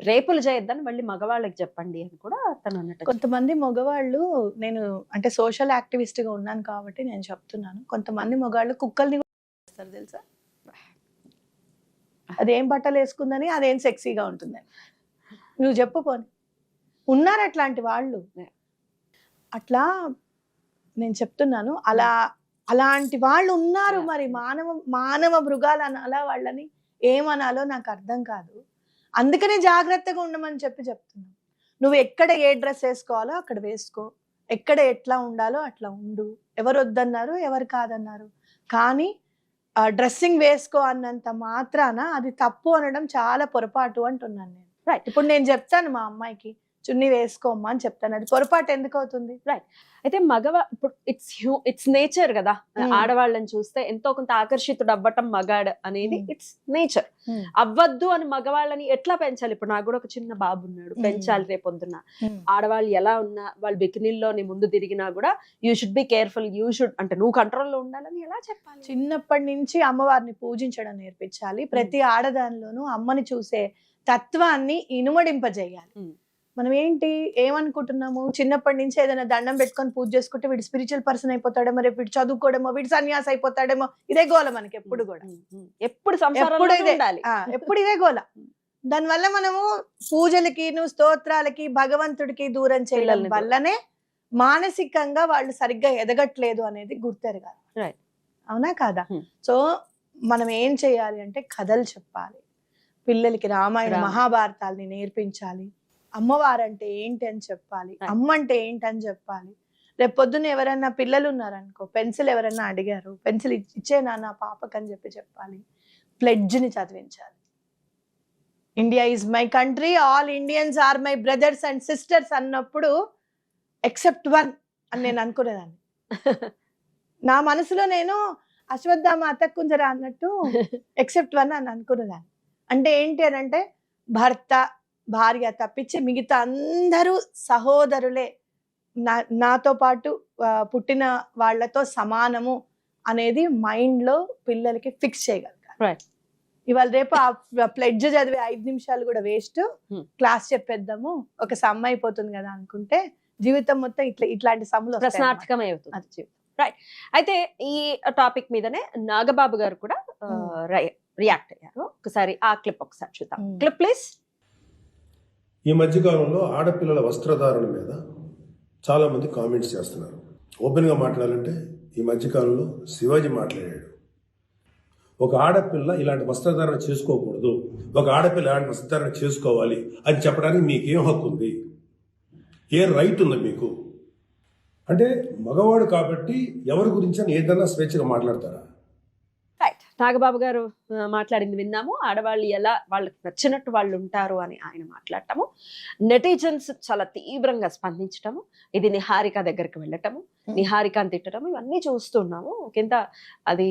రేపులు చేయొద్దని మళ్ళీ మగవాళ్ళకి చెప్పండి అని కూడా తను అన్నట్టు. కొంతమంది మగవాళ్ళు, నేను అంటే సోషల్ యాక్టివిస్ట్ గా ఉన్నాను కాబట్టి నేను చెప్తున్నాను, కొంతమంది మగవాళ్ళు కుక్కల్ని కూడా చేస్తారు తెలుసా. అదేం బట్టలు వేసుకుందని, అదేం సెక్సీగా ఉంటుందని. నువ్వు చెప్పు పోని, ఉన్నారు అట్లాంటి వాళ్ళు. అట్లా నేను చెప్తున్నాను, అలాంటి వాళ్ళు ఉన్నారు. మరి మానవ మృగాలు అనాలా వాళ్ళని, ఏమనాలో నాకు అర్థం కాదు. అందుకనే జాగ్రత్తగా ఉండమని చెప్తున్నాను. నువ్వు ఎక్కడ ఏ డ్రెస్ వేసుకోవాలో అక్కడ వేసుకో, ఎక్కడ ఎట్లా ఉండాలో అట్లా ఉండు. ఎవరు వద్దన్నారు, ఎవరు కాదన్నారు, కానీ డ్రెస్సింగ్ వేసుకో అన్నంత మాత్రాన అది తప్పు అనడం చాలా పొరపాటు అంటున్నాను నేను. రైట్, ఇప్పుడు నేను చెప్తాను మా అమ్మాయికి చున్నీ వేసుకోమ్మా అని చెప్తాను, అది పొరపాటు ఎందుకు అవుతుంది? రైట్. అయితే ఇప్పుడు ఇట్స్ నేచర్ కదా, ఆడవాళ్ళని చూస్తే ఎంతో కొంత ఆకర్షితుడు అవ్వటం మగాడు అనేది ఇట్స్ నేచర్. అవ్వద్దు అని మగవాళ్ళని ఎట్లా పెంచాలి? ఇప్పుడు నాకు కూడా ఒక చిన్న బాబు ఉన్నాడు, పెంచాలి రేపొద్దున. ఆడవాళ్ళు ఎలా ఉన్నా, వాళ్ళు బికినీల్లోని ముందు తిరిగినా కూడా యూ షుడ్ బి కేర్ఫుల్, అంటే నువ్వు కంట్రోల్లో ఉండాలని ఎలా చెప్పాలి? చిన్నప్పటి నుంచి అమ్మవారిని పూజించడం నేర్పించాలి. ప్రతి ఆడదానిలోనూ అమ్మని చూసే తత్వాన్ని ఇనుమడింపజేయాలి. మనం ఏమనుకుంటున్నాము, చిన్నప్పటి నుంచి ఏదైనా దండం పెట్టుకొని పూజ చేసుకుంటే వీడు స్పిరిచువల్ పర్సన్ అయిపోతాడేమో, రేపు వీడు చదువుకోవడమో, వీడు సన్యాసి అయిపోతాడేమో, ఇదే గోల మనకి ఎప్పుడు కూడా. ఎప్పుడు ఇదే గోల. దానివల్ల మనము పూజలకి స్తోత్రాలకి భగవంతుడికి దూరం చేయడం వల్లనే మానసికంగా వాళ్ళు సరిగ్గా ఎదగట్లేదు అనేది గుర్తెరగాలి. అవునా కాదా? సో మనం ఏం చేయాలి అంటే కథలు చెప్పాలి పిల్లలకి, రామాయణ మహాభారతాలని నేర్పించాలి. అమ్మవారంటే ఏంటి అని చెప్పాలి, అమ్మ అంటే ఏంటి అని చెప్పాలి. రేపు పొద్దున్న ఎవరైనా పిల్లలు ఉన్నారనుకో, పెన్సిల్ ఎవరైనా అడిగారు, పెన్సిల్ ఇచ్చే నాన్న పాపకని చెప్పాలి. ప్లెడ్జ్ని చదివించాలి. India is my country, all Indians are my brothers and sisters అన్నప్పుడు ఎక్సెప్ట్ వన్ అని నేను అనుకునేదాన్ని. నా మనసులో నేను అశ్వత్థామ అతక్కుంజర అన్నట్టు ఎక్సెప్ట్ వన్ అని అనుకునేదాన్ని. అంటే ఏంటి అని అంటే భర్త భార్య తప్పించి మిగతా అందరూ సహోదరులే, నాతో పాటు పుట్టిన వాళ్ళతో సమానము అనేది మైండ్లో పిల్లలకి ఫిక్స్ చేయగలగాలి. ఇవాళ రేపు ఆ ప్లెడ్జ్ చదివే 5 నిమిషాలు కూడా వేస్ట్, క్లాస్ చెప్పేద్దాము ఒక సమ్ అయిపోతుంది కదా అనుకుంటే జీవితం మొత్తం ఇట్లాంటి సమ్ములు ప్రశ్నార్థకమే అవుతుంది. రైట్. అయితే ఈ టాపిక్ మీదనే నాగబాబు గారు కూడా రియాక్ట్ అయ్యారు. ఒకసారి ఆ క్లిప్ ఒకసారి చూద్దాం. Clip please. ఈ మధ్యకాలంలో ఆడపిల్లల వస్త్రధారణ మీద చాలా మంది కామెంట్స్ చేస్తున్నారు. ఓపెన్గా మాట్లాడాలంటే ఈ మధ్యకాలంలో శివాజీ మాట్లాడాడు, ఒక ఆడపిల్ల ఇలాంటి వస్త్రధారణ చేసుకోకూడదు, ఒక ఆడపిల్ల ఇలాంటి వస్త్రధారణ చేసుకోవాలి అని చెప్పడానికి మీకేం హక్కు ఉంది? ఏ రైట్ ఉంది మీకు? అంటే మగవాడు కాబట్టి ఎవరి గురించి అని ఏదైనా స్వేచ్ఛగా మాట్లాడతారా? రైట్. నాగబాబు గారు మాట్లాడింది విన్నాము. ఆడవాళ్ళు ఎలా వాళ్ళకి నచ్చినట్టు వాళ్ళు ఉంటారు అని ఆయన మాట్లాడటము, నెటిజన్స్ చాలా తీవ్రంగా స్పందించటము, ఇది నిహారిక దగ్గరికి వెళ్ళటము, నిహారికని తిట్టడం, ఇవన్నీ చూస్తున్నాము. కింద అది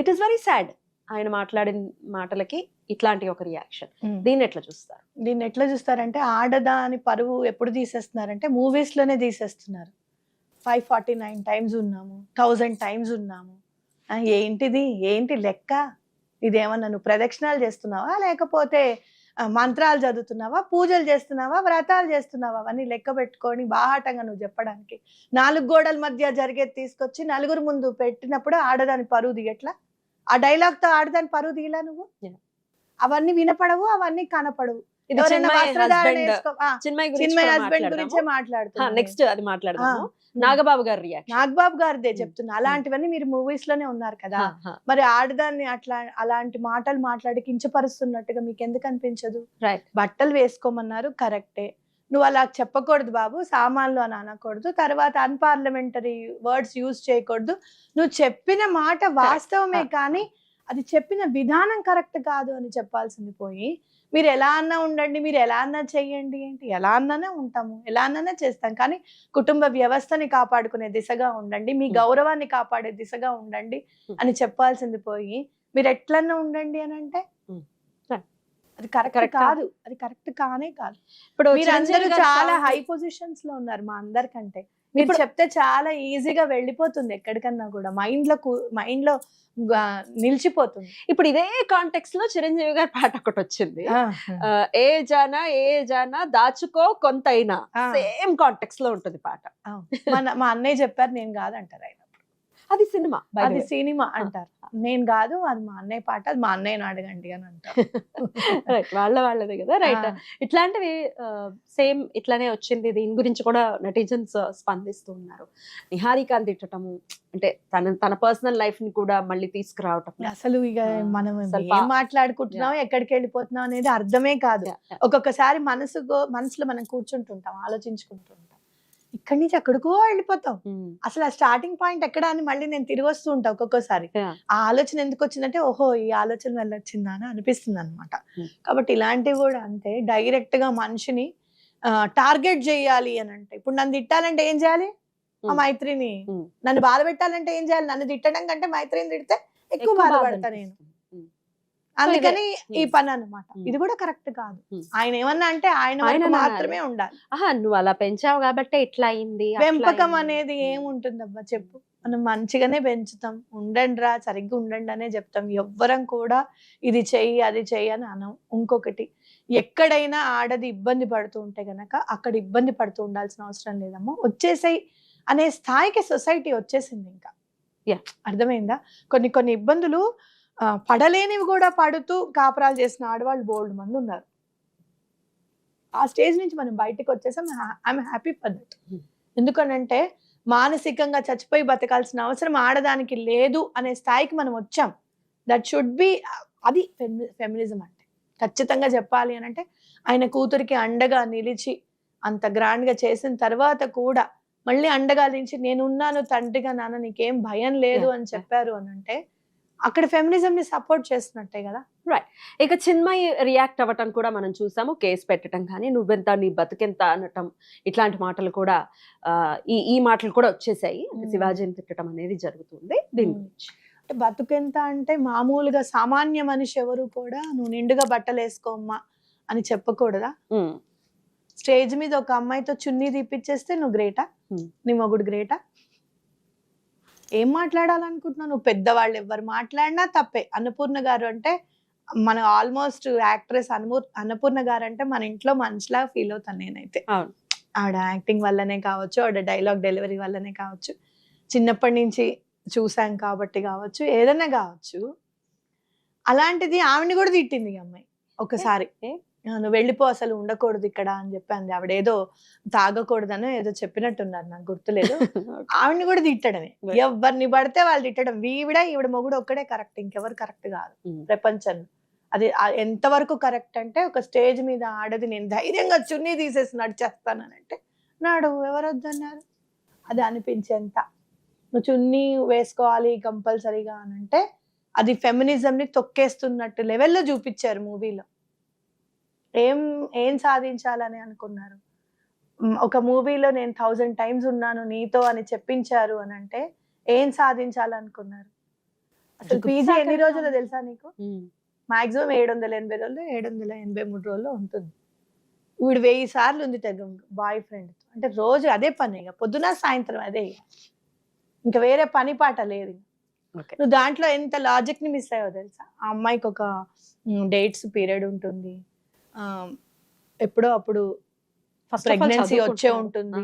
ఇట్ ఈస్ వెరీ సాడ్. ఆయన మాట్లాడిన మాటలకి ఇట్లాంటి ఒక రియాక్షన్. దీన్ని ఎట్లా చూస్తారు? దీన్ని ఎట్లా చూస్తారంటే ఆడదా అని పరువు ఎప్పుడు తీసేస్తున్నారంటే మూవీస్ లోనే తీసేస్తున్నారు. 549 టైమ్స్ ఉన్నాము, 1000 టైమ్స్ ఉన్నాము. ఏంటిది, ఏంటి లెక్క? ఇదేమన్నా నువ్వు ప్రదక్షిణాలు చేస్తున్నావా, లేకపోతే మంత్రాలు చదువుతున్నావా, పూజలు చేస్తున్నావా, వ్రతాలు చేస్తున్నావా? అవన్నీ లెక్క పెట్టుకొని బాహాటంగా నువ్వు చెప్పడానికి 4 గోడల మధ్య జరిగేది తీసుకొచ్చి నలుగురు ముందు పెట్టినప్పుడు ఆడదాని పరువు దిగట్లా? ఆ డైలాగ్ తో ఆడదాని పరువు దిగలా నువ్వు? అవన్నీ వినపడవు, అవన్నీ కనపడవు. చిన్మయ్ హస్బెండ్ గురించే మాట్లాడుతున్నా. నెక్స్ట్ అది మాట్లాడదాము. నాగబాబు గారు రియాక్షన్. నాగబాబు గారిదే చెప్తున్నా. అలాంటివన్నీ మీరు మూవీస్ లోనే ఉన్నారు కదా, మరి ఆడదాన్ని అలాంటి మాటలు మాట్లాడి కించపరుస్తున్నట్టుగా మీకు ఎందుకు అనిపించదు? బట్టలు వేసుకోమన్నారు, కరెక్టే. నువ్వు అలా చెప్పకూడదు బాబు, సామాన్లు అని అనకూడదు, తర్వాత అన్పార్లమెంటరీ వర్డ్స్ యూజ్ చేయకూడదు. నువ్వు చెప్పిన మాట వాస్తవమే, కానీ అది చెప్పిన విధానం కరెక్ట్ కాదు అని చెప్పాల్సింది పోయి మీరు ఎలా అన్నా ఉండండి, మీరు ఎలా అన్నా చెయ్యండి ఏంటి? ఎలా అన్నానే ఉంటాము, ఎలా అన్నానే చేస్తాం, కానీ కుటుంబ వ్యవస్థని కాపాడుకునే దిశగా ఉండండి, మీ గౌరవాన్ని కాపాడే దిశగా ఉండండి అని చెప్పాల్సింది పోయి మీరు ఎట్లన్నా ఉండండి అని అంటే అది కరెక్ట్ కాదు. అది కరెక్ట్ కానే కాదు. ఇప్పుడు మీరందరూ చాలా హై పొజిషన్స్ లో ఉన్నారు మా అందరికంటే. మీరు చెప్తే చాలా ఈజీగా వెళ్ళిపోతుంది ఎక్కడికన్నా కూడా, మైండ్ లో నిలిచిపోతుంది. ఇప్పుడు ఇదే కాంటెక్స్ట్ లో చిరంజీవి గారి పాట ఒకటి వచ్చింది, ఏ జానా దాచుకో కొంతైనా. సేమ్ కాంటెక్స్ట్ లో ఉంటుంది పాట. మా అన్నయ్య చెప్పారు, నేను కాదంటారు ఆయన. అది సినిమా, అది సినిమా అంటారు, నేను కాదు, అది మా అన్నయ్య పాట, అది మా అన్నయ్యను అడగండి అని అంటారు. వాళ్ళదే కదా. రైట్. ఇట్లాంటివి సేమ్ ఇట్లానే వచ్చింది. దీని గురించి కూడా నెటిజన్స్ స్పందిస్తూ ఉన్నారు. నిహారికని తిట్టటము అంటే తన పర్సనల్ లైఫ్ ని కూడా మళ్ళీ తీసుకురావటం. అసలు ఇక మనం ఏం మాట్లాడుకుంటున్నాం, ఎక్కడికి వెళ్ళిపోతున్నాం అనేది అర్థమే కాదు. ఒక్కొక్కసారి మనసులో మనం కూర్చుంటుంటాం, ఆలోచించుకుంటుంటాం, ఇక్కడి నుంచి ఎక్కడికో వెళ్ళిపోతాం. అసలు ఆ స్టార్టింగ్ పాయింట్ ఎక్కడ అని మళ్ళీ నేను తిరిగి వస్తూ ఉంటా ఒక్కొక్కసారి. ఆ ఆలోచన ఎందుకు వచ్చిందంటే ఓహో ఈ ఆలోచన వెళ్ళొచ్చిందా అని అనిపిస్తుంది అనమాట. కాబట్టి ఇలాంటివి కూడా అంతే, డైరెక్ట్ గా మనిషిని టార్గెట్ చేయాలి అని అంటే, ఇప్పుడు నన్ను తిట్టాలంటే ఏం చేయాలి? ఆ మైత్రిని. నన్ను బాధ పెట్టాలంటే ఏం చేయాలి? నన్ను తిట్టడం కంటే మైత్రిని తిడితే ఎక్కువ బాధపడతా నేను. అందుకని ఈ పని అన్నమాట. ఇది కూడా కరెక్ట్ కాదు. ఆయన ఏమన్నా అంటే ఆయన మాత్రమే ఉండాలి. నువ్వు అలా పెంచావు కాబట్టి ఇట్లా అయింది. పెంపకం అనేది ఏముంటుందబ్బా చెప్పు? మనం మంచిగానే పెంచుతాం, ఉండండి రా సరిగ్గా ఉండండి అనే చెప్తాం. ఎవ్వరం కూడా ఇది చెయ్యి అది చెయ్యి అని అనం. ఇంకొకటి, ఎక్కడైనా ఆడది ఇబ్బంది పడుతూ ఉంటే గనక అక్కడ ఇబ్బంది పడుతూ ఉండాల్సిన అవసరం లేదమ్మా, వచ్చేసాయి అనే స్థాయికి సొసైటీ వచ్చేసింది. ఇంకా అర్థమైందా? కొన్ని ఇబ్బందులు పడలేనివి కూడా పడుతూ కాపురాలు చేసిన ఆడవాళ్ళు బోల్డ్ మంది ఉన్నారు. ఆ స్టేజ్ నుంచి మనం బయటకు వచ్చేసాం. I'm happy for that. ఎందుకనంటే మానసికంగా చచ్చిపోయి బతకాల్సిన అవసరం ఆడదానికి లేదు అనే స్థాయికి మనం వచ్చాం. దట్ షుడ్ బి, అది ఫెమినిజం అంటే ఖచ్చితంగా చెప్పాలి అని అంటే ఆయన కూతురికి అండగా నిలిచి అంత గ్రాండ్ గా చేసిన తర్వాత కూడా మళ్ళీ అండగా నిలిచి నేనున్నాను తండ్రిగా, నాన్న నీకేం భయం లేదు అని చెప్పారు అని అంటే అక్కడ ఫెమినిజం ని సపోర్ట్ చేస్తున్నట్టే కదా. ఇక చిన్మయి రియాక్ట్ అవ్వటం కూడా మనం చూసాము, కేసు పెట్టడం కానీ నువ్వెంత నీ బతుకెంత అనటం, ఇట్లాంటి మాటలు కూడా ఈ మాటలు కూడా వచ్చేసాయి. శివాజీని తిట్టడం అనేది జరుగుతుంది. దీని గురించి అంటే బతుకెంత అంటే మామూలుగా సామాన్య మనిషి ఎవరు కూడా నువ్వు నిండుగా బట్టలు వేసుకోమ్మా అని చెప్పకూడదా? స్టేజ్ మీద ఒక అమ్మాయితో చున్నీ తీపిచ్చేస్తే నువ్వు గ్రేటా? నీ మొగుడు గ్రేటా? ఏం మాట్లాడాలనుకుంటున్నావు నువ్వు? పెద్దవాళ్ళు ఎవరు మాట్లాడినా తప్పే. అన్నపూర్ణ గారు అంటే మన ఆల్మోస్ట్ యాక్ట్రెస్ అన్నపూర్ణ గారు అంటే మన ఇంట్లో మనిషిలా ఫీల్ అవుతాను నేనైతే. ఆవిడ యాక్టింగ్ వల్లనే కావచ్చు, ఆవిడ డైలాగ్ డెలివరీ వల్లనే కావచ్చు, చిన్నప్పటి నుంచి చూసాం కాబట్టి కావచ్చు, ఏదైనా కావచ్చు. అలాంటిది ఆవిడని కూడా తిట్టింది ఈ అమ్మాయి ఒకసారి. నువ్వు వెళ్ళిపో, అసలు ఉండకూడదు ఇక్కడ అని చెప్పాను. ఆవిడ ఏదో తాగకూడదనో ఏదో చెప్పినట్టున్నారు, నాకు గుర్తులేదు. ఆవిడని కూడా తిట్టడమే, ఎవరిని పడితే వాళ్ళు తిట్టడం. ఈవిడ మొగుడు ఒక్కడే కరెక్ట్, ఇంకెవరు కరెక్ట్ కాదు ప్రపంచంలో. అది ఎంతవరకు కరెక్ట్ అంటే ఒక స్టేజ్ మీద ఆడది నేను ధైర్యంగా చున్నీ తీసేసి నడిచేస్తానంటే నాడు ఎవరు వద్దన్నారు? అది అనిపించేంత నువ్వు చున్నీ వేసుకోవాలి కంపల్సరీగా అని అంటే అది ఫెమినిజం ని తొక్కేస్తున్నట్టు లెవెల్లో చూపించారు మూవీలో. ఏం సాధించాలని అనుకున్నారు? ఒక మూవీలో నేను 1000 times ఉన్నాను నీతో అని చెప్పించారు అని అంటే ఏం సాధించాలనుకున్నారు? అసలు పీజీ ఎన్ని రోజులు తెలుసా నీకు? మాక్సిమం 780 రోజులు, 783 రోజులు ఉంటుంది. వీడు 1000 సార్లు ఉంది బాయ్ ఫ్రెండ్. అంటే రోజు అదే పని, ఇక పొద్దున సాయంత్రం అదే, ఇంకా వేరే పని పాట లేదు. నువ్వు దాంట్లో ఎంత లాజిక్ ని మిస్ అయ్యావో తెలుసా? ఆ అమ్మాయికి ఒక డేట్స్ పీరియడ్ ఉంటుంది, ఎప్పుడో అప్పుడు ప్రెగ్నెన్సీ వచ్చే ఉంటుంది.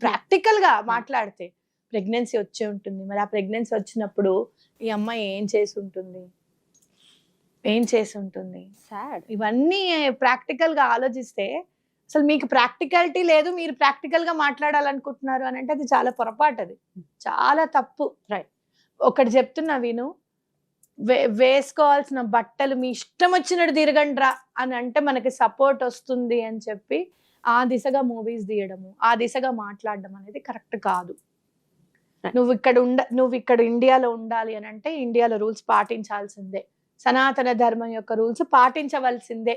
ప్రాక్టికల్ గా మాట్లాడితే ప్రెగ్నెన్సీ వచ్చే ఉంటుంది. మరి ఆ ప్రెగ్నెన్సీ వచ్చినప్పుడు ఈ అమ్మాయి ఏం చేసి ఉంటుంది? ఇవన్నీ ప్రాక్టికల్ గా ఆలోచిస్తే అసలు మీకు ప్రాక్టికాలిటీ లేదు, మీరు ప్రాక్టికల్ గా మాట్లాడాలనుకుంటున్నారు అని అంటే అది చాలా పొరపాటు, అది చాలా తప్పు. ఒకటి చెప్తున్నా విను, వేసుకోవాల్సిన బట్టలు మీ ఇష్టం వచ్చినట్టు తిరగండ్రా అని అంటే మనకి సపోర్ట్ వస్తుంది అని చెప్పి ఆ దిశగా మూవీస్ తీయడము, ఆ దిశగా మాట్లాడడం అనేది కరెక్ట్ కాదు. నువ్వు ఇక్కడ ఇండియాలో ఉండాలి అని అంటే ఇండియాలో రూల్స్ పాటించాల్సిందే, సనాతన ధర్మం యొక్క రూల్స్ పాటించవలసిందే.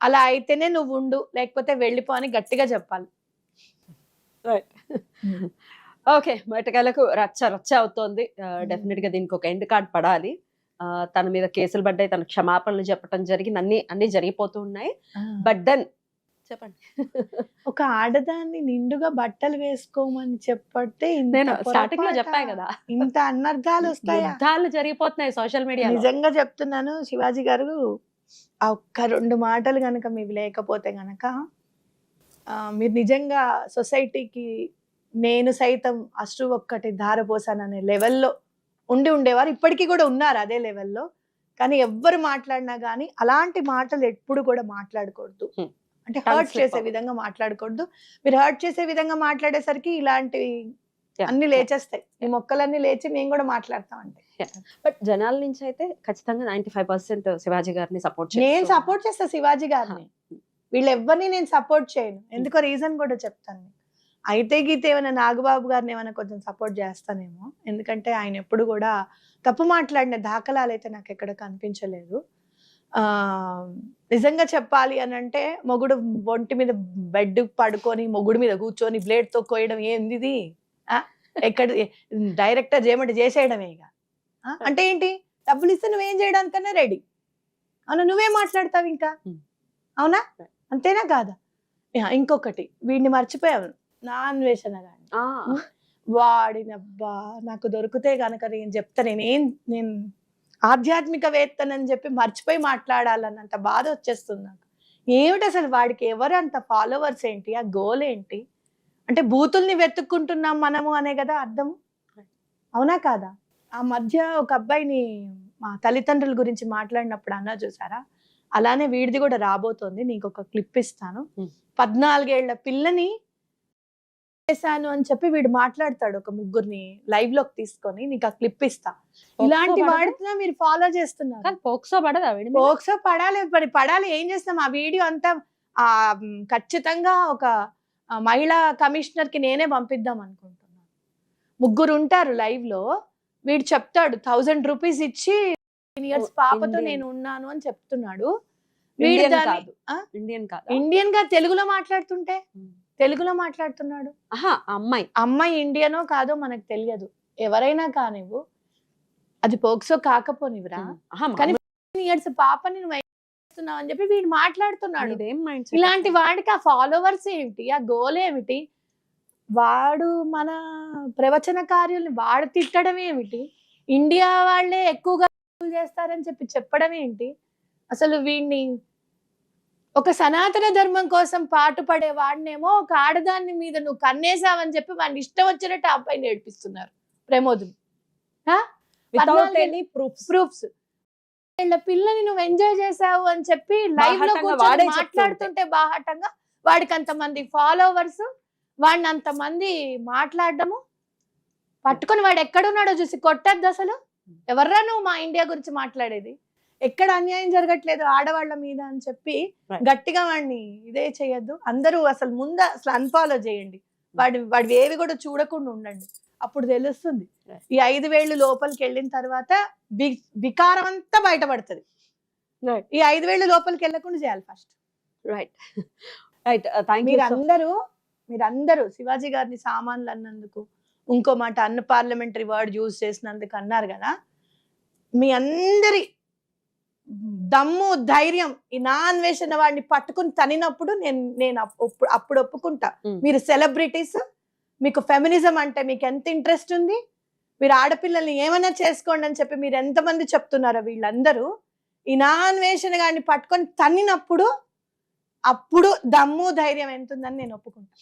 అలా అయితేనే నువ్వు ఉండు, లేకపోతే వెళ్ళిపో అని గట్టిగా చెప్పాలి. ఓకే, మటకాలకు రచ్చ అవుతోంది. డెఫినెట్ గా దీనికి ఒక ఎండ్ కార్డ్ పడాలి. తన మీద కేసులు పడ్డాయి, తన క్షమాపణలు చెప్పడం జరిగింది, అన్ని జరిగిపోతూ ఉన్నాయి. బట్ దెన్ చెప్పండి, ఒక ఆడదాన్ని నిండుగా బట్టలు వేసుకోమని చెప్పతే నేను స్టార్టింగ్ లో చెప్పా కదా, ఇంత అనర్థాలు వస్తాయి, యుద్ధాలు జరిగిపోతున్నాయి సోషల్ మీడియా. నిజంగా చెప్తున్నాను శివాజీ గారు, ఆ ఒక్క 2 మాటలు గనక మీవి లేకపోతే గనక మీరు నిజంగా సొసైటీకి నేను సైతం అశ్రు ఒక్కటి ధారపోసాననే లెవెల్లో ఉండేవారు. ఇప్పటికీ కూడా ఉన్నారు అదే లెవెల్లో. కానీ ఎవ్వరు మాట్లాడినా కానీ అలాంటి మాటలు ఎప్పుడు కూడా మాట్లాడకూడదు. అంటే హర్ట్ చేసే విధంగా మాట్లాడకూడదు. మీరు హర్ట్ చేసే విధంగా మాట్లాడేసరికి ఇలాంటివి అన్ని లేచేస్తాయి, ఈ మొక్కలన్నీ లేచి మేము కూడా మాట్లాడతాం అంటే. బట్ జనాల నుంచి అయితే ఖచ్చితంగా 95% శివాజీ గారిని సపోర్ట్ నేను సపోర్ట్ చేస్తా శివాజీ గారిని. వీళ్ళు ఎవరిని నేను సపోర్ట్ చేయను, ఎందుకో రీజన్ కూడా చెప్తాను. అయితే గీతే ఏమైనా నాగబాబు గారిని ఏమైనా కొంచెం సపోర్ట్ చేస్తానేమో, ఎందుకంటే ఆయన ఎప్పుడు కూడా తప్పు మాట్లాడిన దాఖలాలు అయితే నాకు ఎక్కడ కనిపించలేదు. నిజంగా చెప్పాలి అని అంటే మొగుడు ఒంటి మీద బెడ్ పడుకొని మొగుడు మీద కూర్చొని బ్లేడ్ తో కోయడం ఏంది? ఎక్కడ డైరెక్టర్ చేయమంటే చేసేయడమే ఇక. అంటే ఏంటి, డబ్బులు ఇస్తే నువ్వేం చేయడానికన్నా రెడీ. అవునా, నువ్వేం మాట్లాడతావు ఇంకా? అవునా, అంతేనా కాదా? ఇంకొకటి, వీడిని మర్చిపోయావు, నా అన్వేషణ గాని వాడినబ్బా నాకు దొరికితే గనక నేను చెప్తా, నేను ఆధ్యాత్మికవేత్తనని చెప్పి మర్చిపోయి మాట్లాడాలన్నంత బాధ వచ్చేస్తుంది నాకు. ఏమిటి అసలు వాడికి ఎవరు అంత ఫాలోవర్స్ ఏంటి, ఆ గోల్ ఏంటి? అంటే బూతుల్ని వెతుక్కుంటున్నాం మనము అనే కదా అర్థము, అవునా కాదా? ఆ మధ్య ఒక అబ్బాయిని మా తల్లిదండ్రుల గురించి మాట్లాడినప్పుడు అన్నా చూసారా, అలానే వీడిది కూడా రాబోతోంది. నీకు ఒక క్లిప్ ఇస్తాను. 14 ఏళ్ల పిల్లని చేశాను అని చెప్పి వీడు మాట్లాడతాడు, ఒక ముగ్గురిని లైవ్ లోకి తీసుకొని నీకు ఆ క్లిప్ ఇస్తా. ఇలాంటి పడదా? వాడితో మీరు ఫాలో చేస్తున్నారు. కానీ పోక్సో పడదా వీడి మీద? పోక్సో పడాలి, మరి పడాలి. ఏం చేస్తాం? ఆ వీడియో అంతా ఖచ్చితంగా ఒక మహిళా కమిషనర్ కి నేనే పంపిద్దాం అనుకుంటున్నాను. ముగ్గురు ఉంటారు లైవ్ లో, వీడు చెప్తాడు 1000 రూపీస్ ఇచ్చి ఇయర్స్ పాపతో Indian. నేను ఉన్నాను అని చెప్తున్నాడు. వీడు ఇండియన్ దాన్ని కాదు, ఇండియన్ కాదు, ఇండియన్ గా తెలుగులో మాట్లాడుతుంటే, తెలుగులో మాట్లాడుతున్నాడు. ఆహా, అమ్మాయి అమ్మాయి ఇండియనో కాదో మనకు తెలియదు, ఎవరైనా కానివ్వు, అది పోక్సో కాకపోనివిరా. ఆహా, కానీ ఇయర్స్ పాపని నువ్వు ఏం చేస్తున్నావు అని చెప్పి వీడు మాట్లాడుతున్నాడు. ఇదేం మైండ్ సెట్? ఇలాంటి వాడికి ఆ ఫాలోవర్స్ ఏమిటి, ఆ గోల్ ఏమిటి? వాడు మన ప్రవచనకార్యుల్ని వాడు తిట్టడం ఏమిటి? ఇండియా వాళ్ళే ఎక్కువగా చేస్తారని చెప్పి చెప్పడం ఏంటి? అసలు వీడిని ఒక సనాతన ధర్మం కోసం పాటుపడే వాడినేమో ఒక ఆడదాన్ని మీద నువ్వు కన్నేసావని చెప్పి వాడిని ఇష్టం వచ్చినట్టు ఆ అబ్బాయిని ఏడిపిస్తున్నారు ప్రమోద్ని. Without any proofs. ప్రూఫ్స్. వీళ్ళ పిల్లని నువ్వు ఎంజాయ్ చేసావు అని చెప్పి లైవ్ లో బాహాటంగా కూర్చొని వాడే మాట్లాడుతుంటే బాహాటంగా వాడికి అంతమంది ఫాలోవర్స్, వాడిని అంతమంది మాట్లాడడము, పట్టుకొని వాడు ఎక్కడున్నాడో చూసి కొట్టద్దు. అసలు ఎవర్రా నువ్వు మా ఇండియా గురించి మాట్లాడేది? ఎక్కడ అన్యాయం జరగట్లేదు ఆడవాళ్ళ మీద అని చెప్పి Right. గట్టిగా వాడిని ఇదే చేయొద్దు. అందరూ అసలు ముందు అసలు అన్ఫాలో చేయండి, వాడి ఏవి కూడా చూడకుండా ఉండండి, అప్పుడు తెలుస్తుంది. Right. ఈ 5 వేళ్ళు లోపలికి వెళ్ళిన తర్వాత వికారం అంతా బయటపడుతుంది. Right. ఈ 5 వేళ్ళు లోపలికి వెళ్ళకుండా చేయాలి first. Right right, thank you. మీరందరూ శివాజీ గారిని సామాన్లు అన్నందుకు, ఇంకో మాట అన్ పార్లమెంటరీ వర్డ్ యూజ్ చేసినందుకు అన్నారు కదా, మీ అందరి దమ్ము ధైర్యం ఈ నా అన్వేషణ వాడిని పట్టుకుని తనినప్పుడు నేను అప్పుడు ఒప్పుకుంటా. మీరు సెలబ్రిటీస్, మీకు ఫెమినిజం అంటే మీకు ఎంత ఇంట్రెస్ట్ ఉంది, మీరు ఆడపిల్లల్ని ఏమైనా చేసుకోండి అని చెప్పి మీరు ఎంతమంది చెప్తున్నారో వీళ్ళందరూ ఈ నా అన్వేషణ గారిని పట్టుకొని తన్నినప్పుడు అప్పుడు దమ్ము ధైర్యం ఎంత ఉందని నేను ఒప్పుకుంటా.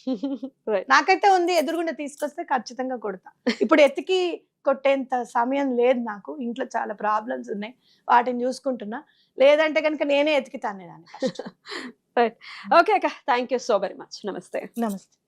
Right. నాకైతే ఉంది, ఎదురుగుండా తీసుకొస్తే ఖచ్చితంగా కొడతా. ఇప్పుడు ఎతికి కొట్టేంత సమయం లేదు నాకు, ఇంట్లో చాలా ప్రాబ్లమ్స్ ఉన్నాయి, వాటిని చూసుకుంటున్నా. లేదంటే కనుక నేనే ఎతికితాను దాన్ని. రైట్, ఓకే అక్క, thank you so very much. నమస్తే. నమస్తే.